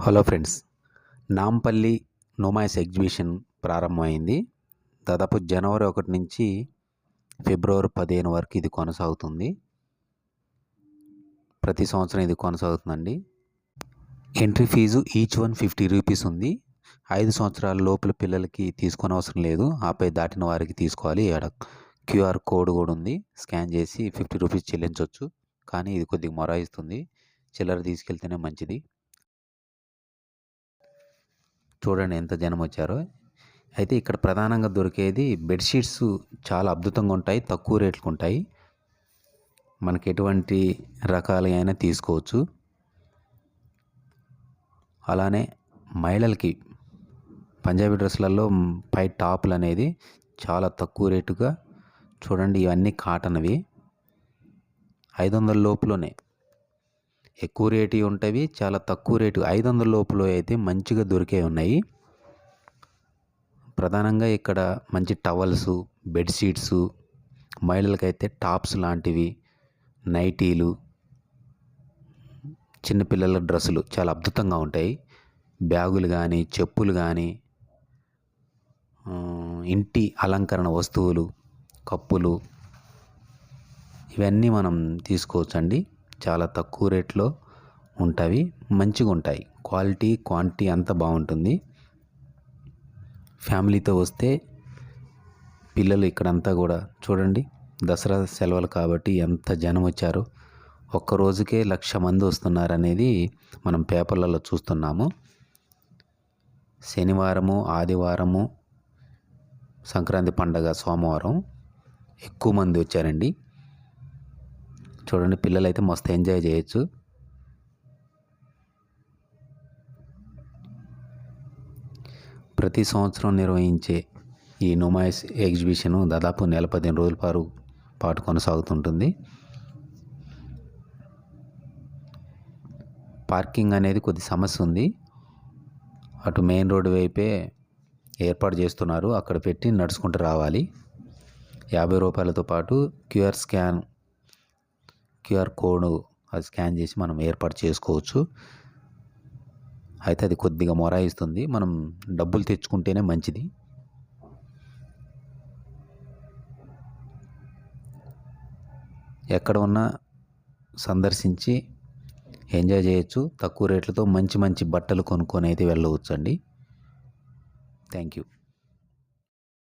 Hello friends, Nampally నోమాయిస్ exhibition ప్రారంభమైంది. దాదాపు జనవరి 1 నుంచి ఫిబ్రవరి 15 వరకు ఇది కొనసాగుతుంది. ప్రతి సంవత్సరం ఇది కొనసాగుతుందండి. Entry fee each one 50 rupees ఉంది. 5 సంవత్సరాల లోపల పిల్లలకి తీసుకొని అవసరం లేదు. ఆపై దాటిన వారికి తీసుకోవాలి. క్యూఆర్ కోడ్ కూడా ఉంది. స్కాన్ చేసి 50 రూపీస్ చెల్లించవచ్చు. కానీ ఇది కొద్దిగా మొరాయిస్తుంది. చిల్లర తీసుకెళ్తేనే మంచిది. చూడండి ఎంత జనం వచ్చారో. అయితే ఇక్కడ ప్రధానంగా దొరికేది బెడ్షీట్స్ చాలా అద్భుతంగా ఉంటాయి, తక్కువ రేట్లకు ఉంటాయి. మనకి ఎటువంటి రకాలైనా తీసుకోవచ్చు. అలానే మహిళలకి పంజాబీ డ్రెస్సులలో పై టాపులు అనేది చాలా తక్కువ రేటుగా చూడండి. ఇవన్నీ కాటన్వి 500 లోపులోనే. ఎక్కువ రేటు ఉంటాయి, చాలా తక్కువ రేటు 500 లోపులో అయితే మంచిగా దొరికే ఉన్నాయి. ప్రధానంగా ఇక్కడ మంచి టవల్స్, బెడ్షీట్స్, మహిళలకైతే టాప్స్ లాంటివి, నైటీలు, చిన్నపిల్లల డ్రెస్సులు చాలా అద్భుతంగా ఉంటాయి. బ్యాగులు కానీ, చెప్పులు కానీ, ఇంటి అలంకరణ వస్తువులు, కప్పులు, ఇవన్నీ మనం తీసుకోవచ్చండి. చాలా తక్కువ రేట్లో ఉంటాయి, మంచిగా ఉంటాయి. క్వాలిటీ, క్వాంటిటీ అంతా బాగుంటుంది. ఫ్యామిలీతో వస్తే పిల్లలు ఇక్కడంతా కూడా చూడండి. దసరా సెలవులు కాబట్టి ఎంత జనం వచ్చారు. ఒక్క రోజుకే 1,00,000 మంది వస్తున్నారనేది మనం పేపర్లలో చూస్తున్నాము. శనివారము, ఆదివారము, సంక్రాంతి పండగ సోమవారం ఎక్కువ మంది వచ్చారండి. చూడండి, పిల్లలైతే మస్తు ఎంజాయ్ చేయొచ్చు. ప్రతి సంవత్సరం నిర్వహించే ఈ నోమాయిస్ ఎగ్జిబిషన్ దాదాపు 15 రోజుల పాటు కొనసాగుతుంటుంది. పార్కింగ్ అనేది కొద్ది సమస్య ఉంది. అటు మెయిన్ రోడ్డు వైపే ఏర్పాటు చేస్తున్నారు. అక్కడ పెట్టి నడుచుకుంటూ రావాలి. 50 రూపాయలతో పాటు క్యూఆర్ కోడ్ అది స్కాన్ చేసి మనం ఏర్పాటు చేసుకోవచ్చు. అయితే అది కొద్దిగా మొరాయిస్తుంది. మనం డబ్బులు తెచ్చుకుంటేనే మంచిది. ఎక్కడ ఉన్నా సందర్శించి ఎంజాయ్ చేయొచ్చు. తక్కువ రేట్లతో మంచి మంచి బట్టలు కొనుక్కొని అయితే వెళ్ళవచ్చు అండి. Thank you.